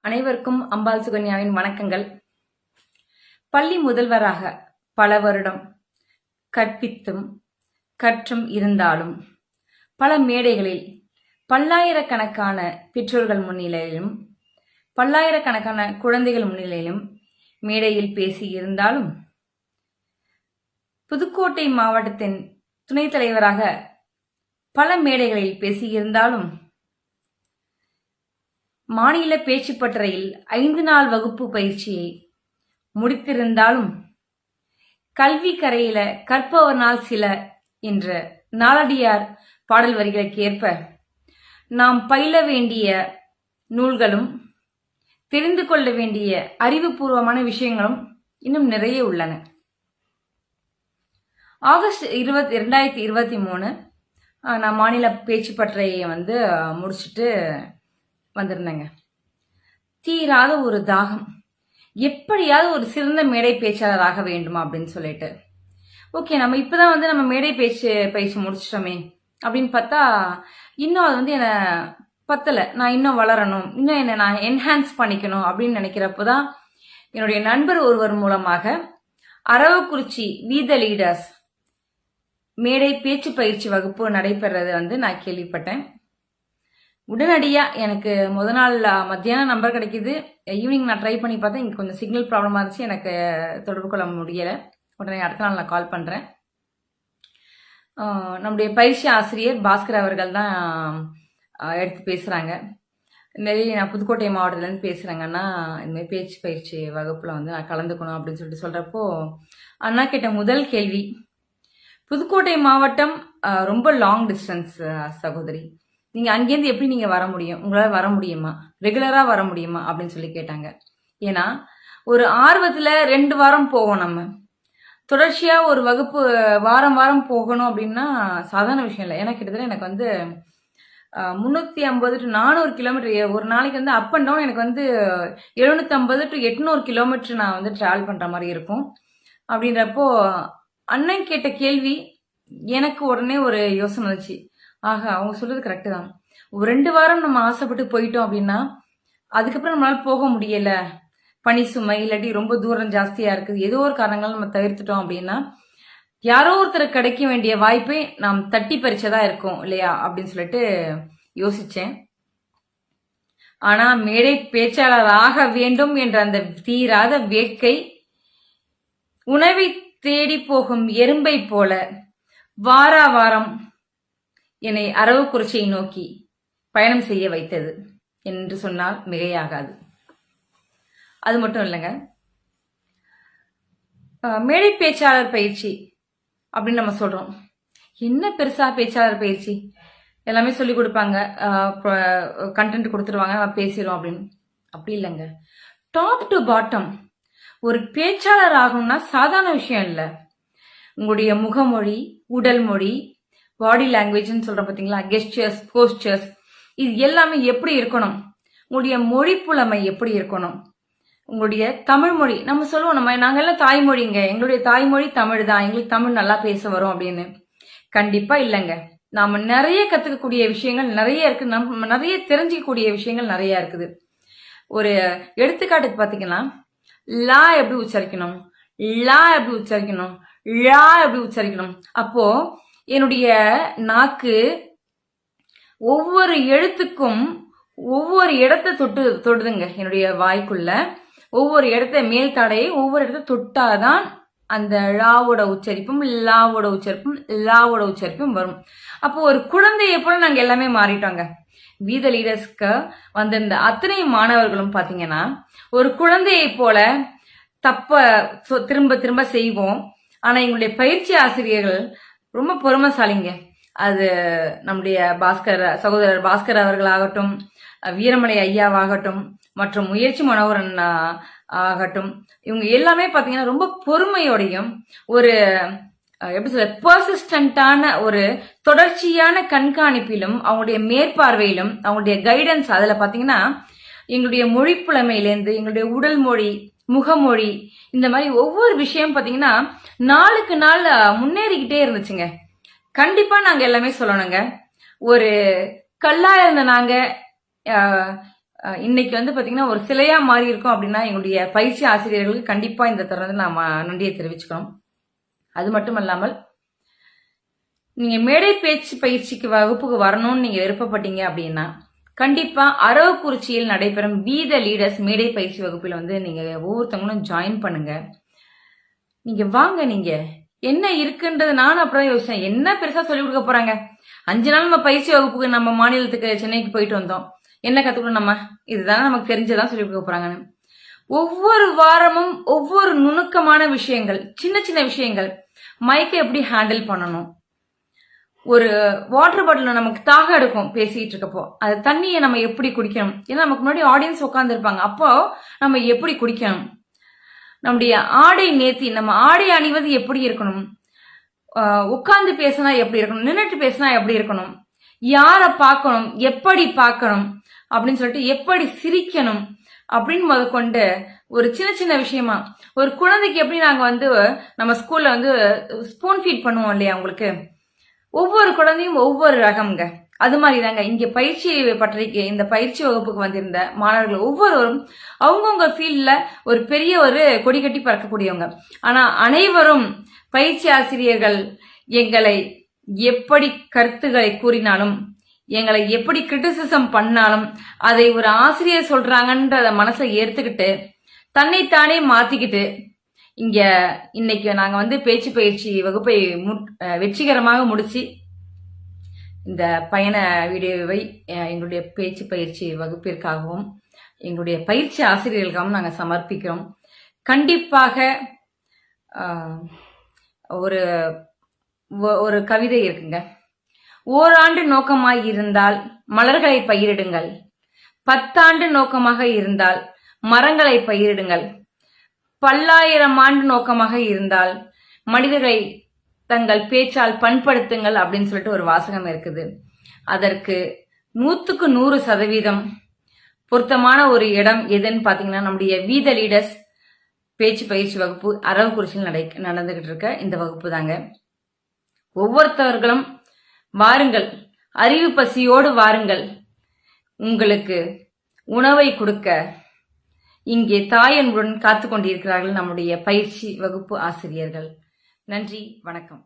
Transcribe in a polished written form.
அனைவருக்கும் அம்பாள் சுகன்யாவின் வணக்கங்கள். பள்ளி முதல்வராக பல வருடம் கற்பித்தும் கற்றும் இருந்தாலும் பல மேடைகளில் பல்லாயிரக்கணக்கான பெற்றோர்கள் முன்னிலையிலும் பல்லாயிரக்கணக்கான குழந்தைகள் முன்னிலையிலும் மேடையில் பேசி இருந்தாலும் புதுக்கோட்டை மாவட்டத்தின் துணைத் தலைவராக பல மேடைகளில் பேசியிருந்தாலும் மாநில பேச்சு பட்டறையில் 5 நாள் வகுப்பு பயிற்சியை முடித்திருந்தாலும் கல்வி கரையில கற்பவர் நாள் சில என்ற நாலடியார் பாடல் வரிகளுக்கு ஏற்ப நாம் பயில வேண்டிய நூல்களும் தெரிந்து கொள்ள வேண்டிய அறிவுபூர்வமான விஷயங்களும் இன்னும் நிறைய உள்ளன. ஆகஸ்ட் 2023 நான் மாநில பேச்சு பட்டறையை முடிச்சுட்டு வந்திருந்தேங்க. தீராத ஒரு தாகம், எப்படியாவது ஒரு சிறந்த மேடை பேச்சாளராக வேண்டுமா அப்படின்னு சொல்லிட்டு, ஓகே நம்ம இப்பதான் நம்ம மேடை பேச்சு பயிற்சி முடிச்சிட்டோமே அப்படின்னு பார்த்தா இன்னும் அது என்னை பத்தலை, நான் இன்னும் வளரணும், இன்னும் என்னை நான் என்ஹான்ஸ் பண்ணிக்கணும் அப்படின்னு நினைக்கிறப்போதான் என்னுடைய நண்பர் ஒருவர் மூலமாக அரவக்குறிச்சி வீத லீடர்ஸ் மேடை பேச்சு பயிற்சி வகுப்பு நடைபெறது நான் கேள்விப்பட்டேன். உடனடியா எனக்கு முத நாள் மத்தியானம் நம்பர் கிடைக்குது. ஈவினிங் நான் ட்ரை பண்ணி பார்த்தேன், இங்கே கொஞ்சம் சிக்னல் ப்ராப்ளமாக இருந்துச்சு, எனக்கு தொடர்பு கொள்ள முடியலை. உடனே அடுத்த நாள் நான் கால் பண்ணுறேன். நம்முடைய பயிற்சி ஆசிரியர் பாஸ்கர் அவர்கள் தான் எடுத்து பேசுகிறாங்க. நிறைய நான் புதுக்கோட்டை மாவட்டத்துலேருந்து பேசுகிறேங்கன்னா இந்தமாதிரி பேச்சு பயிற்சி வகுப்பில் நான் கலந்துக்கணும் அப்படின்னு சொல்கிறப்போ அண்ணா கேட்ட முதல் கேள்வி, புதுக்கோட்டை மாவட்டம் ரொம்ப லாங் டிஸ்டன்ஸ் சகோதரி, நீங்க அங்கேருந்து எப்படி நீங்க வர முடியும், உங்களால வர முடியுமா, ரெகுலரா வர முடியுமா அப்படின்னு சொல்லி கேட்டாங்க. ஏன்னா ஒரு ஆர்வத்துல 2 வாரம் போவோம், நம்ம தொடர்ச்சியா ஒரு வகுப்பு வாரம் வாரம் போகணும் அப்படின்னா சாதாரண விஷயம் இல்லை. ஏன்னா கிட்டத்தட்ட எனக்கு 350 to 400 கிலோமீட்டர் ஒரு நாளைக்கு அப் அண்ட் டவுன் எனக்கு 750 to 800 கிலோமீட்டர் நான் டிராவல் பண்ற மாதிரி இருக்கும். அப்படின்றப்போ அண்ணன் கேட்ட கேள்வி எனக்கு உடனே ஒரு யோசனை வந்துச்சு. ஆஹா, அவங்க சொல்றது கரெக்டு தான். ஒரு 2 வாரம் நம்ம ஆசைப்பட்டு போயிட்டோம் அப்படின்னா அதுக்கப்புறம் நம்மளால போக முடியல, பனி சுமை இல்லாட்டி ரொம்ப தூரம் ஜாஸ்தியா இருக்குது, ஏதோ ஒரு காரணங்கள் நம்ம தவிர்த்துட்டோம் அப்படின்னா யாரோ ஒருத்தர் கிடைக்க வேண்டிய வாய்ப்பை நாம் தட்டி பறிச்சதா இருக்கும் இல்லையா அப்படின்னு சொல்லிட்டு யோசிச்சேன். ஆனா மேடை பேச்சாளராக வேண்டும் என்ற அந்த தீராத வேட்கை உணவை தேடி போகும் எறும்பை போல வாரா வாரம் என்னை அரவக்குறிச்சியை நோக்கி பயணம் செய்ய வைத்தது என்று சொன்னால் மிகையாகாது. அது மட்டும் இல்லைங்க, மேடை பேச்சாளர் பயிற்சி அப்படின்னு நம்ம சொல்றோம். என்ன பெருசா பேச்சாளர் பயிற்சி, எல்லாமே சொல்லி கொடுப்பாங்க, கண்டென்ட் கொடுத்துருவாங்க, நம்ம பேசிடுவோம் அப்படின்னு. அப்படி இல்லைங்க. டாப் டு பாட்டம் ஒரு பேச்சாளர் ஆகணும்னா சாதாரண விஷயம் இல்லை. உங்களுடைய முகமொழி, உடல் மொழி, பாடி லாங்குவேஜ்னு சொல்றோம் பார்த்தீங்களா, கெஸ்டர்ஸ், போஸ்டர்ஸ், இது எல்லாமே எப்படி இருக்கணும், உங்களுடைய மொழி புலமை எப்படி இருக்கணும், உங்களுடைய தமிழ் மொழி, நம்ம சொல்லுவோம் நாங்க எல்லாம் தாய்மொழிங்க, எங்களுடைய தாய்மொழி தமிழ் தான், எங்களுக்கு தமிழ் நல்லா பேச வரும் அப்படின்னு. கண்டிப்பா இல்லைங்க. நாம நிறைய கத்துக்கக்கூடிய விஷயங்கள் நிறைய இருக்கு, நம்ம நிறைய தெரிஞ்சிக்கக்கூடிய விஷயங்கள் நிறைய இருக்குது. ஒரு எடுத்துக்காட்டுக்கு பாத்தீங்கன்னா, லா எப்படி உச்சரிக்கணும், லா எப்படி உச்சரிக்கணும், லா எப்படி உச்சரிக்கணும். அப்போ என்னுடைய நாக்கு ஒவ்வொரு எழுத்துக்கும் ஒவ்வொரு இடத்தை தொடுதுங்க. என்னுடைய வாய்க்குள்ள ஒவ்வொரு இடத்த, மேல் தடையை ஒவ்வொரு இடத்த தொட்டாதான் அந்த ழாவோட உச்சரிப்பும் லாவோட உச்சரிப்பும் லாவோட உச்சரிப்பும் வரும். அப்போ ஒரு குழந்தையை போல நாங்க எல்லாமே மாறிட்டோங்க. வீத லீடர்ஸ்க்கு வந்திருந்த அத்தனை மாணவர்களும் பாத்தீங்கன்னா ஒரு குழந்தையை போல தப்ப திரும்ப திரும்ப செய்வோம். ஆனா எங்களுடைய பயிற்சி ஆசிரியர்கள் ரொம்ப பொறுமைசாலிங்க. அது நம்முடைய சகோதரர் பாஸ்கர் அவர்களாகட்டும், வீரமலை ஐயாவாகட்டும், மற்றும் முயற்சி மனோகரன் ஆகட்டும், இவங்க எல்லாமே பாத்தீங்கன்னா ரொம்ப பொறுமையோடையும் ஒரு எப்படி சொல்ல பர்சிஸ்டன்டான ஒரு தொடர்ச்சியான கண்காணிப்பிலும் அவங்களுடைய மேற்பார்வையிலும் அவங்களுடைய கைடன்ஸ், அதுல பாத்தீங்கன்னா எங்களுடைய மொழி புலமையிலேருந்து எங்களுடைய உடல் மொழி, முகமொழி, இந்த மாதிரி ஒவ்வொரு விஷயம் பாத்தீங்கன்னா நாளுக்கு நாள் முன்னேறிக்கிட்டே இருந்துச்சுங்க. கண்டிப்பா நாங்க எல்லாமே சொல்லணுங்க. ஒரு கல்லா இருந்த நாங்க இன்னைக்கு வந்து பாத்தீங்கன்னா ஒரு சிலையா மாறி இருக்கும் அப்படின்னா எங்களுடைய பயிற்சி ஆசிரியர்களுக்கு கண்டிப்பா இந்த தருணத்தில் நாம நன்றியை தெரிவிச்சுக்கணும். அது மட்டும் இல்லாமல் நீங்க மேடை பேச்சு பயிற்சிக்கு வகுப்புக்கு வரணும்னு நீங்க விருப்பப்பட்டீங்க அப்படின்னா கண்டிப்பா அரவக்குறிச்சியில் நடைபெறும் பி த லீடர்ஸ் மேடை பயிற்சி வகுப்பில் வந்து நீங்க ஒவ்வொருத்தவங்களும் ஜாயின் பண்ணுங்க. நீங்க வாங்க, நீங்க என்ன இருக்குன்றது நானும் அப்படிதான் யோசிச்சேன். என்ன பெருசா சொல்லி கொடுக்க போறாங்க? 5 நாள் நம்ம பயிற்சி வகுப்புக்கு நம்ம மாநிலத்துக்கு சென்னைக்கு போயிட்டு வந்தோம். என்ன கத்துக்கணும்? நம்ம இதுதானே நமக்கு தெரிஞ்சதான் சொல்லி கொடுக்க போறாங்கன்னு. ஒவ்வொரு வாரமும் ஒவ்வொரு நுணுக்கமான விஷயங்கள், சின்ன சின்ன விஷயங்கள், மைக்கை எப்படி ஹேண்டில் பண்ணணும், ஒரு வாட்டர் பாட்டில் நமக்கு தாகம் எடுக்கும் பேசிட்டு இருக்கப்போ, அது தண்ணியை நம்ம எப்படி குடிக்கணும், ஏன்னா நமக்கு முன்னாடி ஆடியன்ஸ் உட்கார்ந்து இருப்பாங்க, அப்போ நம்ம எப்படி குடிக்கணும், நம்முடைய ஆடை நேர்த்தி, நம்ம ஆடை அணிவது எப்படி இருக்கணும், உட்கார்ந்து பேசினா எப்படி இருக்கணும், நின்றுட்டு பேசினா எப்படி இருக்கணும், யாரை பார்க்கணும், எப்படி பார்க்கணும் அப்படின்னு சொல்லிட்டு எப்படி சிரிக்கணும் அப்படின்னு முதற்கொண்டு ஒரு சின்ன சின்ன விஷயமா, ஒரு குழந்தைக்கு எப்படி நாங்க வந்து நம்ம ஸ்கூல்ல வந்து ஸ்பூன் ஃபீட் பண்ணுவோம் இல்லையா, உங்களுக்கு ஒவ்வொரு குழந்தையும் ஒவ்வொரு ரகம்ங்க. அது மாதிரி தாங்க இங்க பயிற்சி பற்றிக்கு இந்த பயிற்சி வகுப்புக்கு வந்திருந்த மாணவர்கள் ஒவ்வொருவரும் அவங்கவுங்க ஃபீல்ட்ல ஒரு பெரிய ஒரு கொடி கட்டி பறக்கக்கூடியவங்க. ஆனா அனைவரும் பயிற்சி ஆசிரியர்கள் எங்களை எப்படி கருத்துக்களை கூறினாலும், எங்களை எப்படி கிரிட்டிசிசம் பண்ணாலும், அதை ஒரு ஆசிரியர் சொல்றாங்கன்றத மனசுல ஏத்துக்கிட்டு தன்னைத்தானே மாத்திக்கிட்டு இங்க இன்னைக்கு நாங்க வந்து பேச்சு பயிற்சி வகுப்பை வெற்றிகரமாக முடிச்சு இந்த பயண வீடியோவை எங்களுடைய பேச்சு பயிற்சி வகுப்பிற்காகவும் எங்களுடைய பயிற்சி ஆசிரியர்களுக்காகவும் நாங்கள் சமர்ப்பிக்கிறோம். கண்டிப்பாக ஒரு ஒரு கவிதை இருக்குங்க. ஓராண்டு நோக்கமாய் இருந்தால் மலர்களை பயிரிடுங்கள், 10 ஆண்டு நோக்கமாக இருந்தால் மரங்களை பயிரிடுங்கள், 10,000 ஆண்டு நோக்கமாக இருந்தால் மனிதர்களை தங்கள் பேச்சால் பண்படுத்துங்கள் அப்படின்னு சொல்லிட்டு ஒரு வாசகம் இருக்குது. அதற்கு 100க்கு 100% பொருத்தமான ஒரு இடம் எதுன்னு பாத்தீங்கன்னா நம்முடைய வி த லீடர்ஸ் பேச்சு பயிற்சி வகுப்பு அரவக்குறிச்சியில் நடந்துகிட்டு இருக்க இந்த வகுப்பு தாங்க. ஒவ்வொருத்தவர்களும் வாருங்கள், அறிவு பசியோடு வாருங்கள். உங்களுக்கு உணவை கொடுக்க இங்கே தாயன்புடன் காத்து கொண்டிருக்கிறார்கள் நம்முடைய பயிற்சி வகுப்பு ஆசிரியர்கள். நன்றி, வணக்கம்.